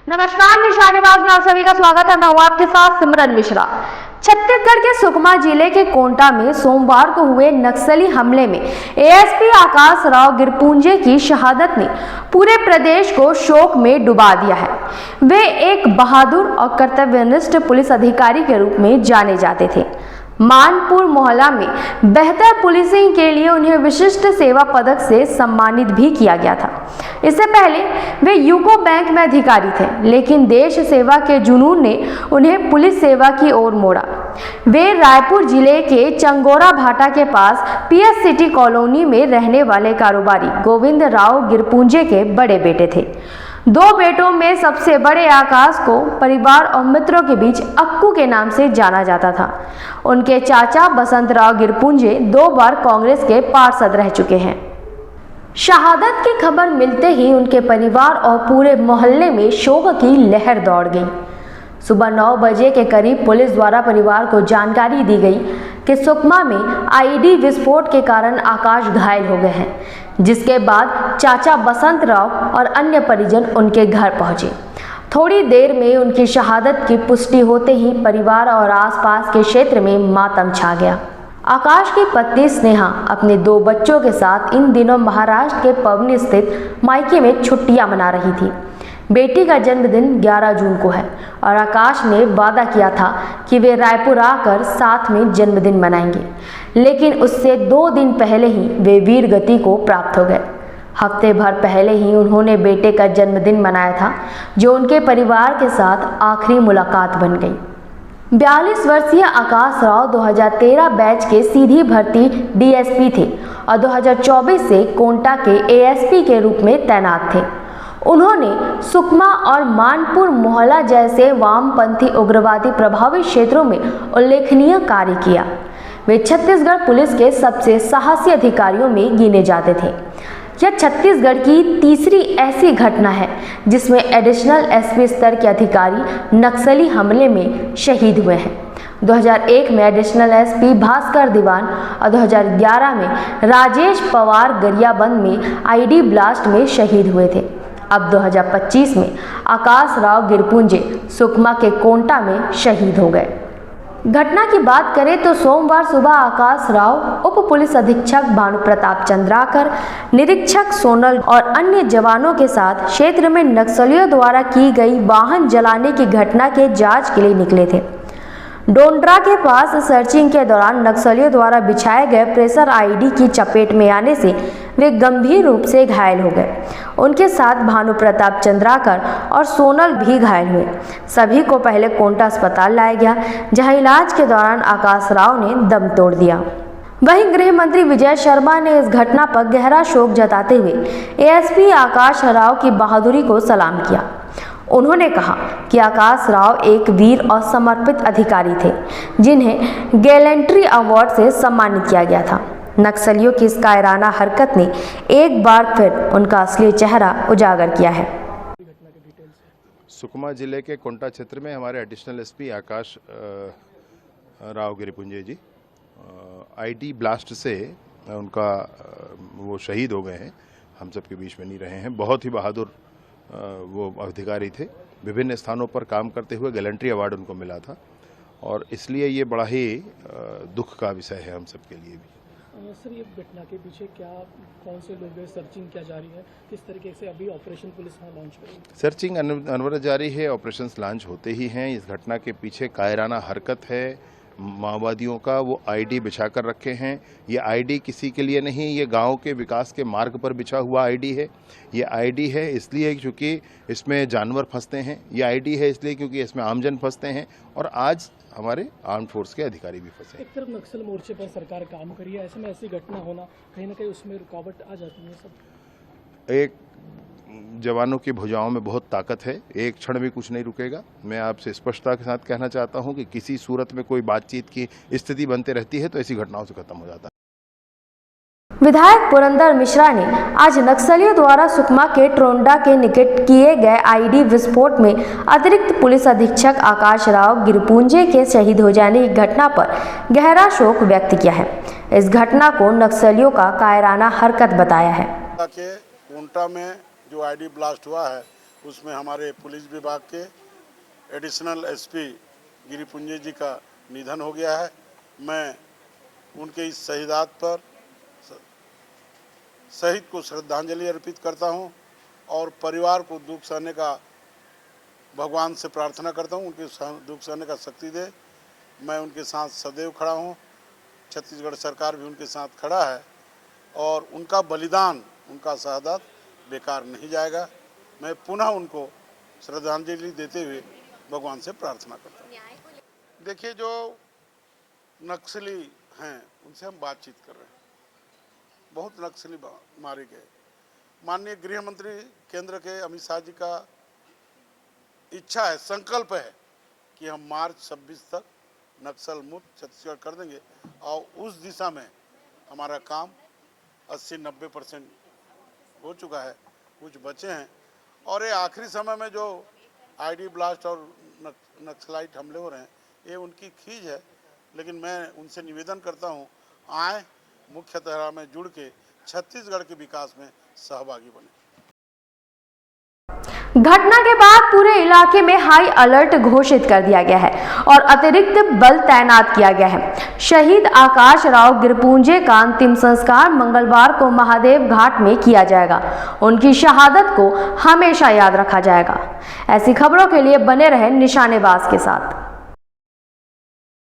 नमस्कार, निशानेबाज में आप सभी का स्वागत है। मैं हूं आपके साथ सिमरन मिश्रा। छत्तीसगढ़ के सुकमा जिले के कोंटा में सोमवार को हुए नक्सली हमले में एएसपी आकाश राव गिरपुंजे की शहादत ने पूरे प्रदेश को शोक में डुबा दिया है। वे एक बहादुर और कर्तव्यनिष्ठ पुलिस अधिकारी के रूप में जाने जाते थे। मानपुर मोहल्ला में बेहतर पुलिसिंग के लिए उन्हें विशिष्ट सेवा पदक से सम्मानित भी किया गया था। इससे पहले वे यूको बैंक में अधिकारी थे, लेकिन देश सेवा के जुनून ने उन्हें पुलिस सेवा की ओर मोड़ा। वे रायपुर जिले के चंगोरा भाटा के पास पीएस सिटी कॉलोनी में रहने वाले कारोबारी गोविंद राव गिरपुंजे के बड़े बेटे थे। दो बेटों में सबसे बड़े आकाश को परिवार और मित्रों के बीच अक्कू के नाम से जाना जाता था। उनके चाचा बसंत राव गिरपुंजे 2 बार कांग्रेस के पार्षद रह चुके हैं। शहादत की खबर मिलते ही उनके परिवार और पूरे मोहल्ले में शोक की लहर दौड़ गई। सुबह 9 बजे के करीब पुलिस द्वारा परिवार को जानकारी दी गई कि सुकमा में आईडी विस्फोट के कारण आकाश घायल हो गए हैं, जिसके बाद चाचा बसंत राव और अन्य परिजन उनके घर पहुंचे। थोड़ी देर में उनकी शहादत की पुष्टि होते ही परिवार और आसपास के क्षेत्र में मातम छा गया। आकाश की पत्नी स्नेहा अपने 2 बच्चों के साथ इन दिनों महाराष्ट्र के पवनी स्थित मायके में छुट्टियां मना रही थी। बेटी का जन्मदिन 11 जून को है और आकाश ने वादा किया था कि वे रायपुर आकर साथ में जन्मदिन मनाएंगे, लेकिन उससे 2 दिन पहले ही वे वीर गति को प्राप्त हो गए। हफ्ते भर पहले ही उन्होंने बेटे का जन्मदिन मनाया था, जो उनके परिवार के साथ आखिरी मुलाकात बन गई। 42 वर्षीय आकाश राव 2013 बैच के सीधी भर्ती डीएसपी थे और 2024 से कोंटा के एएसपी के रूप में तैनात थे। उन्होंने सुकमा और मानपुर मोहल्ला जैसे वामपंथी उग्रवादी प्रभावित क्षेत्रों में उल्लेखनीय कार्य किया। वे छत्तीसगढ़ पुलिस के सबसे साहसी अधिकारियों में गिने जाते थे। यह छत्तीसगढ़ की तीसरी ऐसी घटना है जिसमें एडिशनल एसपी स्तर के अधिकारी नक्सली हमले में शहीद हुए हैं। 2001 में एडिशनल एसपी भास्कर दीवान और 2011 में राजेश पवार गरियाबंद में आईडी ब्लास्ट में शहीद हुए थे। अब 2025 में आकाश राव गिरपुंजे सुकमा के कोंटा में शहीद हो गए। घटना की बात करें तो सोमवार सुबह आकाश राव उप पुलिस अधीक्षक भानु प्रताप चंद्राकर, निरीक्षक सोनल और अन्य जवानों के साथ क्षेत्र में नक्सलियों द्वारा की गई वाहन जलाने की घटना के जांच के लिए निकले थे। डोंडरा के पास सर्चिंग के दौरान नक्सलियों द्वारा बिछाए गए प्रेशर आईडी की चपेट में आने से वे गंभीर रूप से घायल हो गए। उनके साथ भानु प्रताप चंद्राकर और सोनल भी घायल हुए। सभी को पहले कोंटा अस्पताल लाया गया, जहां इलाज के दौरान आकाश राव ने दम तोड़ दिया। वहीं गृह मंत्री विजय शर्मा ने इस घटना पर गहरा शोक जताते हुए एएसपी आकाश राव की बहादुरी को सलाम किया। उन्होंने कहा कि आकाश राव एक वीर और समर्पित अधिकारी थे, जिन्हें गैलेंट्री अवार्ड से सम्मानित किया गया था। नक्सलियों की इस कायराना हरकत ने एक बार फिर उनका असली चेहरा उजागर किया है। सुकमा जिले के कोंटा क्षेत्र में हमारे एडिशनल एसपी आकाश राव गिरपुंजे जी आईडी ब्लास्ट से उनका वो शहीद हो गए हैं, हम सब के बीच में नहीं रहे हैं। बहुत ही बहादुर वो अधिकारी थे। विभिन्न स्थानों पर काम करते हुए गैलेंट्री अवार्ड उनको मिला था और इसलिए ये बड़ा ही दुख का विषय है हम सब के लिए भी। सर, ये घटना के पीछे क्या कौन से लोग हैं, सर्चिंग क्या जारी है, किस तरीके से अभी ऑपरेशन पुलिस लॉन्च करेगी? सर्चिंग अनवरत जारी है, ऑपरेशंस लॉन्च होते ही हैं। इस घटना के पीछे कायराना हरकत है माओवादियों का। वो आईडी बिछा कर रखे हैं। ये आईडी किसी के लिए नहीं, ये गांव के विकास के मार्ग पर बिछा हुआ आईडी है। ये आईडी है इसलिए क्योंकि इसमें जानवर फंसते हैं, ये आईडी है इसलिए क्योंकि इसमें आमजन फंसते हैं और आज हमारे आर्म फोर्स के अधिकारी भी फंसे। एक तरफ नक्सल मोर्चे पर सरकार काम करी है, ऐसे में ऐसी घटना होना कहीं ना कहीं उसमें रुकावट आ जाती है। सब एक जवानों की भुजाओं में बहुत ताकत है, एक क्षण भी कुछ नहीं रुकेगा। मैं आपसे स्पष्टता के साथ कहना चाहता हूं कि किसी सूरत में कोई बातचीत की स्थिति बनते रहती है तो ऐसी घटनाओं से खत्म हो जाता है। विधायक पुरंदर मिश्रा ने आज नक्सलियों द्वारा सुकमा के ट्रोंडा के निकट किए गए आईडी विस्फोट में अतिरिक्त पुलिस अधीक्षक आकाश राव गिरपुंजे के शहीद हो जाने की घटना पर गहरा शोक व्यक्त किया है। इस घटना को नक्सलियों का कायराना हरकत बताया है। कोंटा में जो आईडी ब्लास्ट हुआ है उसमें हमारे पुलिस विभाग के एडिशनल एसपी गिरिपुंजे जी का निधन हो गया है। मैं उनके इस शहीदात पर शहीद को श्रद्धांजलि अर्पित करता हूं और परिवार को दुख सहने का भगवान से प्रार्थना करता हूं, उनके दुख सहने का शक्ति दे। मैं उनके साथ सदैव खड़ा हूं, छत्तीसगढ़ सरकार भी उनके साथ खड़ा है और उनका बलिदान, उनका शहादत बेकार नहीं जाएगा। मैं पुनः उनको श्रद्धांजलि देते हुए भगवान से प्रार्थना करता हूँ। देखिए, जो नक्सली हैं उनसे हम बातचीत कर रहे हैं। बहुत नक्सली मारे गए। माननीय गृह मंत्री केंद्र के अमित शाह जी का इच्छा है, संकल्प है कि हम मार्च 26 तक नक्सल मुक्त छत्तीसगढ़ कर देंगे और उस दिशा में हमारा काम 80-90% हो चुका है, कुछ बचे हैं। और ये आखिरी समय में जो आईडी ब्लास्ट और नक्सलाइट हमले हो रहे हैं, ये उनकी खींच है, लेकिन मैं उनसे निवेदन करता हूँ, आए मुख्य धारा में जुड़ के छत्तीसगढ़ के विकास में सहभागी बने। घटना के बाद पूरे इलाके में हाई अलर्ट घोषित कर दिया गया है और अतिरिक्त बल तैनात किया गया है। शहीद आकाश राव गिरपुंजे का अंतिम संस्कार मंगलवार को महादेव घाट में किया जाएगा। उनकी शहादत को हमेशा याद रखा जाएगा। ऐसी खबरों के लिए बने रहें निशानेबाज के साथ।